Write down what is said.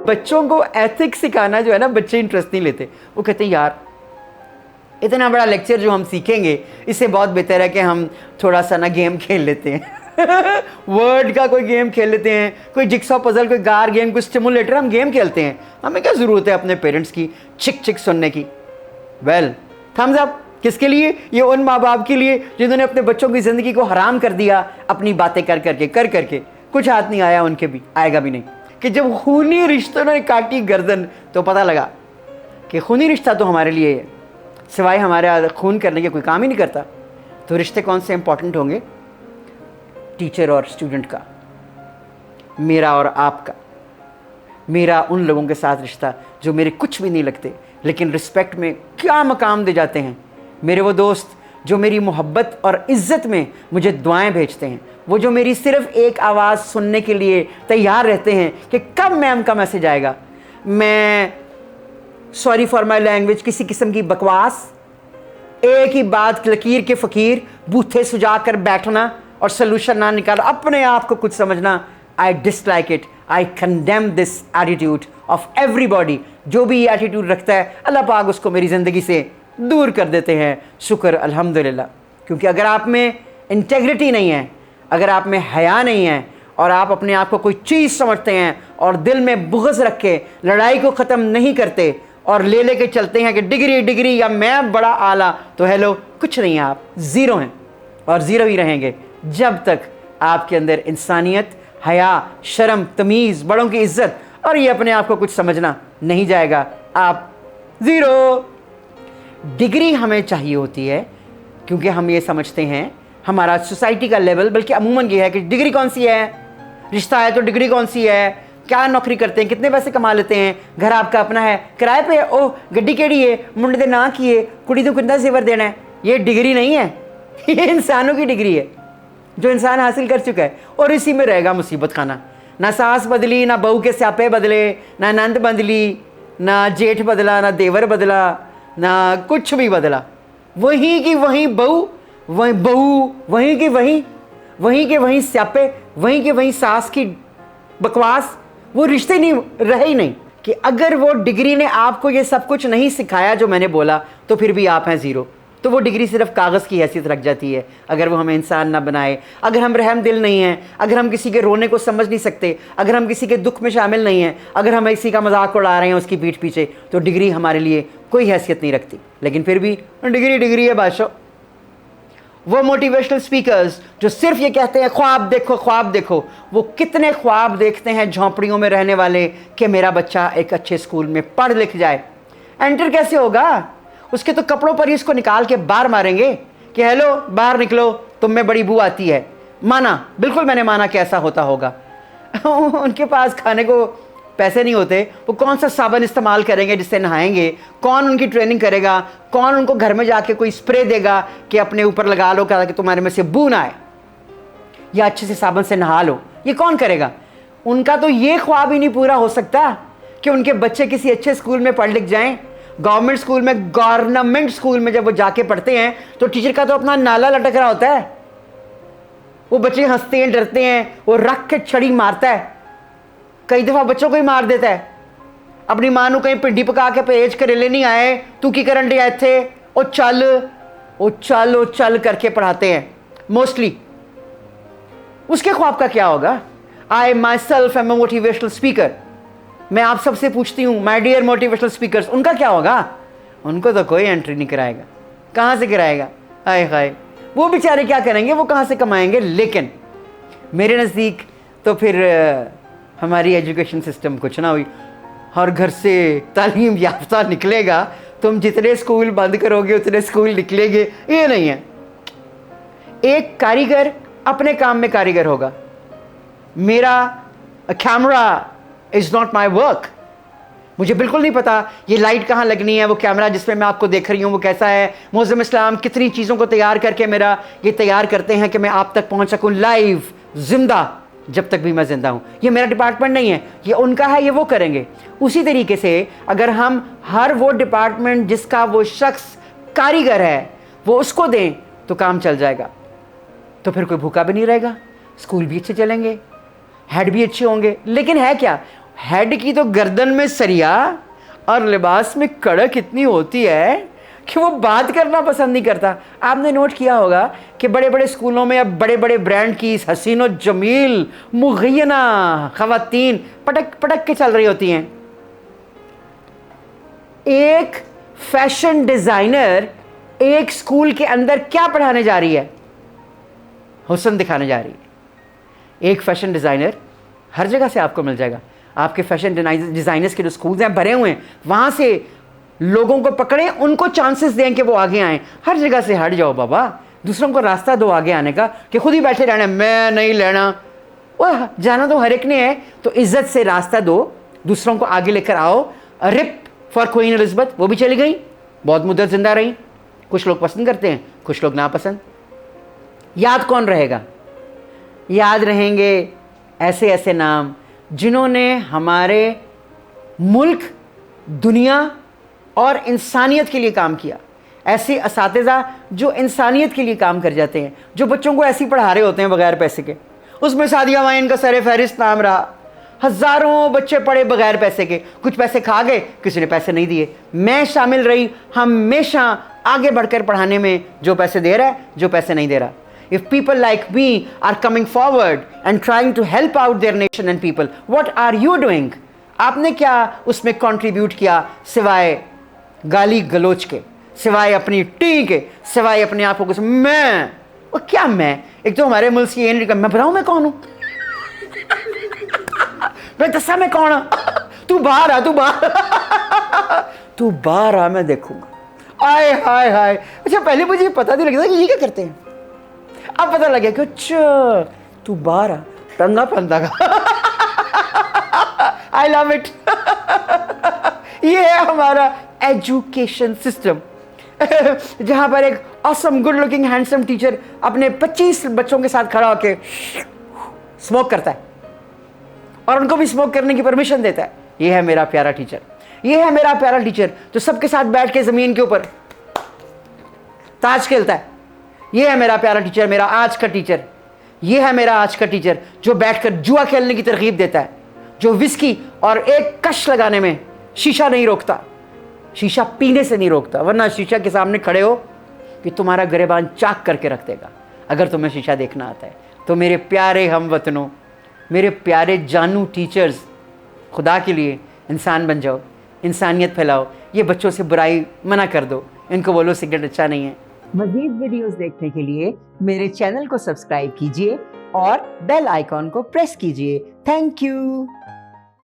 बच्चों को एथिक्स सिखाना जो है ना, बच्चे इंटरेस्ट नहीं लेते। वो कहते हैं यार इतना बड़ा लेक्चर जो हम सीखेंगे, इससे बहुत बेहतर है कि हम थोड़ा सा ना गेम खेल लेते हैं वर्ड का कोई गेम खेल लेते हैं, कोई जिक्सॉ पजल, कोई गार गेम, कोई स्टिमुलेटर, हम गेम खेलते हैं। हमें क्या ज़रूरत है अपने पेरेंट्स की चिक चिक सुनने की। वेल, थम्स अप किसके लिए? ये उन माँ बाप के लिए जिन्होंने अपने बच्चों की ज़िंदगी को हराम कर दिया अपनी बातें कर करके। कुछ हाथ नहीं आया उनके भी, आएगा भी नहीं। कि जब खूनी रिश्तों ने काटी गर्दन तो पता लगा कि खूनी रिश्ता तो हमारे लिए सिवाय हमारे खून करने के कोई काम ही नहीं करता। तो रिश्ते कौन से इंपॉर्टेंट होंगे? टीचर और स्टूडेंट का, मेरा और आपका, मेरा उन लोगों के साथ रिश्ता जो मेरे कुछ भी नहीं लगते लेकिन रिस्पेक्ट में क्या मकाम दे जाते हैं, मेरे वो दोस्त जो मेरी मोहब्बत और इज़्ज़त में मुझे दुआएं भेजते हैं, वो जो मेरी सिर्फ एक आवाज़ सुनने के लिए तैयार रहते हैं कि कब मैम का मैसेज आएगा। मैं सॉरी फॉर माई लैंग्वेज, किसी किस्म की बकवास, एक ही बात लकीर के फ़कीर, बूथे सुजा कर बैठना और सोल्यूशन ना निकाल, अपने आप को कुछ समझना, I dislike it, I condemn this attitude of everybody. जो भी ये एटीट्यूड रखता है अल्लाह पाक उसको मेरी ज़िंदगी से दूर कर देते हैं। शुक्र अल्हम्दुलिल्लाह। क्योंकि अगर आप में इंटेग्रिटी नहीं है, अगर आप में हया नहीं है और आप अपने आप को कोई चीज़ समझते हैं और दिल में बुग़्ज़ रख के लड़ाई को ख़त्म नहीं करते और ले के चलते हैं कि डिग्री डिग्री या मैं बड़ा आला, तो हेलो, कुछ नहीं है, आप ज़ीरो हैं और ज़ीरो ही रहेंगे जब तक आपके अंदर इंसानियत, हया, शर्म, तमीज़, बड़ों की इज़्ज़त और ये अपने आप को कुछ समझना नहीं जाएगा। आप ज़ीरो। डिग्री हमें चाहिए होती है क्योंकि हम ये समझते हैं, हमारा सोसाइटी का लेवल बल्कि अमूमन ये है कि डिग्री कौन सी है, रिश्ता है तो डिग्री कौन सी है, क्या नौकरी करते हैं, कितने पैसे कमा लेते हैं, घर आपका अपना है, किराए पे, ओह गड्डी केड़ी है, मुंडे दे ना की है, कुड़ी तो कितना जेवर देना है। ये डिग्री नहीं है ये इंसानों की डिग्री है जो इंसान हासिल कर चुका है और इसी में रहेगा मुसीबत खाना। ना सास बदली, ना बहू के स्यापे बदले, ना नंद बदली, ना जेठ बदला, ना देवर बदला, ना कुछ भी बदला। वहीं की वहीं बहू, वहीं बहू, वहीं की वहीं, वहीं के वहीं स्यापे, वहीं के वहीं सास की बकवास। वो रिश्ते नहीं रहे ही नहीं। कि अगर वो डिग्री ने आपको ये सब कुछ नहीं सिखाया जो मैंने बोला, तो फिर भी आप हैं ज़ीरो। तो वो डिग्री सिर्फ कागज़ की हैसियत रख जाती है अगर वो हमें इंसान ना बनाए, अगर हम रहम दिल नहीं हैं, अगर हम किसी के रोने को समझ नहीं सकते, अगर हम किसी के दुख में शामिल नहीं हैं, अगर हम किसी का मजाक उड़ा रहे हैं उसकी पीठ पीछे, तो डिग्री हमारे लिए कोई हैसियत नहीं रखती। लेकिन फिर भी डिग्री डिग्री है बादशाह। वो मोटिवेशनल स्पीकर्स जो सिर्फ ये कहते हैं ख्वाब देखो ख्वाब देखो, वो कितने ख्वाब देखते हैं झोंपड़ियों में रहने वाले कि मेरा बच्चा एक अच्छे स्कूल में पढ़ लिख जाए। एंटर कैसे होगा? उसके तो कपड़ों पर ही उसको निकाल के बाहर मारेंगे कि हेलो बाहर निकलो, तुम में बड़ी बू आती है। माना, बिल्कुल मैंने माना कि ऐसा होता होगा उनके पास खाने को पैसे नहीं होते, वो कौन सा साबुन इस्तेमाल करेंगे जिससे नहाएंगे, कौन उनकी ट्रेनिंग करेगा, कौन उनको घर में जाके कोई स्प्रे देगा कि अपने ऊपर लगा लो कि तुम्हारे में से बू ना आए, या अच्छे से साबुन से नहा लो, ये कौन करेगा? उनका तो ये ख्वाब ही नहीं पूरा हो सकता कि उनके बच्चे किसी अच्छे स्कूल में पढ़ लिख जाएं। गवर्नमेंट स्कूल में, गवर्नमेंट स्कूल में जब वो जाके पढ़ते हैं तो टीचर का तो अपना नाला लटक रहा होता है, वो बच्चे हंसते हैं, डरते हैं, वो रख के छड़ी मारता है, कई दफ़ा बच्चों को ही मार देता है। अपनी मां को कहीं पिंडी पका के पेज करेले नहीं आए, तू की करन आए थे, वो चल वो चल वो चल करके पढ़ाते हैं मोस्टली। उसके ख्वाब का क्या होगा? I myself am a motivational speaker. मैं आप सबसे पूछती हूँ माय डियर मोटिवेशनल स्पीकर्स, उनका क्या होगा? उनको तो कोई एंट्री नहीं कराएगा। कहाँ से कराएगा? हाय हाय, वो बेचारे क्या करेंगे, वो कहाँ से कमाएंगे? लेकिन मेरे नज़दीक तो फिर हमारी एजुकेशन सिस्टम कुछ ना हुई। हर घर से तालीम याफ्ता निकलेगा, तुम जितने स्कूल बंद करोगे उतने स्कूल निकलेंगे, ये नहीं है। एक कारीगर अपने काम में कारीगर होगा। मेरा camera is not my work. मुझे बिल्कुल नहीं पता ये लाइट कहाँ लगनी है, वो कैमरा जिसमें मैं आपको देख रही हूँ वो कैसा है, मौज़म इस्लाम कितनी चीज़ों को तैयार करके मेरा ये तैयार करते हैं कि मैं आप तक पहुँच सकूँ लाइव, जिंदा, जब तक भी मैं ज़िंदा हूँ। ये मेरा डिपार्टमेंट नहीं है, ये उनका है, ये वो करेंगे। उसी तरीके से अगर हम हर वो डिपार्टमेंट जिसका वो शख्स कारीगर है वो उसको दें तो काम चल जाएगा। तो फिर कोई भूखा भी नहीं रहेगा, स्कूल भी अच्छे चलेंगे, हेड भी अच्छे होंगे। लेकिन है क्या? हेड की तो गर्दन में सरिया और लिबास में कड़क इतनी होती है कि वो बात करना पसंद नहीं करता। आपने नोट किया होगा कि बड़े बड़े स्कूलों में अब बड़े बड़े ब्रांड की हसीनो जमील मुग़य्यना ख़वातीन पटक पटक के चल रही होती हैं। एक फैशन डिज़ाइनर एक स्कूल के अंदर क्या पढ़ाने जा रही है? हुस्न दिखाने जा रही है। एक फैशन डिज़ाइनर हर जगह से आपको मिल जाएगा। आपके फैशन डिज़ाइनर्स के जो स्कूल्स हैं भरे हुए हैं, वहाँ से लोगों को पकड़ें, उनको चांसेस दें कि वो आगे आएँ। हर जगह से हट जाओ बाबा, दूसरों को रास्ता दो आगे आने का, कि खुद ही बैठे रहना मैं नहीं लेना। वह जाना तो हर एक ने है, तो इज़्ज़त से रास्ता दो, दूसरों को आगे लेकर आओ। रिप फॉर क्वीन एलिज़ाबेथ, वो भी चली गई, बहुत मुद्दत जिंदा रही। कुछ लोग पसंद करते हैं, कुछ लोग नापसंद। याद कौन रहेगा? याद रहेंगे ऐसे ऐसे नाम जिन्होंने हमारे मुल्क, दुनिया और इंसानियत के लिए काम किया। ऐसे असातिज़ा जो इंसानियत के लिए काम कर जाते हैं, जो बच्चों को ऐसे ही पढ़ा रहे होते हैं बगैर पैसे के। उसमें सादिया वाइन का सर फहरिस्त नाम रहा। हज़ारों बच्चे पढ़े बगैर पैसे के, कुछ पैसे खा गए, किसी ने पैसे नहीं दिए। मैं शामिल रही हमेशा आगे बढ़कर पढ़ाने में, जो पैसे दे रहा है, जो पैसे नहीं दे रहा। If people like me are coming forward and trying to help out their nation and people, what are you doing? आपने क्या उसमें कंट्रीब्यूट किया सिवाय गाली गलोच के, सिवाय अपनी टी के, सिवाय अपने आप को मैं? और क्या मैं? एक तो हमारे मुल्क की ये, मैं बताऊं मैं कौन हूं? मैं दसा मैं कौन हूं? तू बाहर आ, तू बाहर तू बाहर आ, मैं देखूंगा। आय हाय हाय। अच्छा, पहले मुझे पता नहीं लगता कि ये क्या करते हैं, अब पता लगे कि अच्छा तू बाहर आ, टंगा पंदा का। I love it. ये है हमारा एजुकेशन सिस्टम, जहां पर एक awesome good looking handsome teacher अपने 25 बच्चों के साथ खड़ा होकर स्मोक करता है और उनको भी स्मोक करने की परमिशन देता है। ये है मेरा प्यारा टीचर, ये है मेरा प्यारा टीचर जो सबके साथ बैठ के जमीन के ऊपर ताश खेलता है। ये है मेरा प्यारा टीचर, मेरा आज का टीचर। ये है मेरा आज का टीचर जो बैठकर जुआ खेलने की तरकीब देता है, जो विस्की और एक कश लगाने में शीशा नहीं रोकता, शीशा पीने से नहीं रोकता, वरना शीशा के सामने खड़े हो कि तुम्हारा गिरेबान चाक करके रख देगा अगर तुम्हें शीशा देखना आता है। तो मेरे प्यारे हमवतनों, मेरे प्यारे जानू टीचर्स, खुदा के लिए इंसान बन जाओ, इंसानियत फैलाओ। ये बच्चों से बुराई मना कर दो, इनको बोलो सिगरेट अच्छा नहीं है। मज़ीद वीडियोस देखने के लिए मेरे चैनल को सब्सक्राइब कीजिए और बेल आइकॉन को प्रेस कीजिए। Thank you.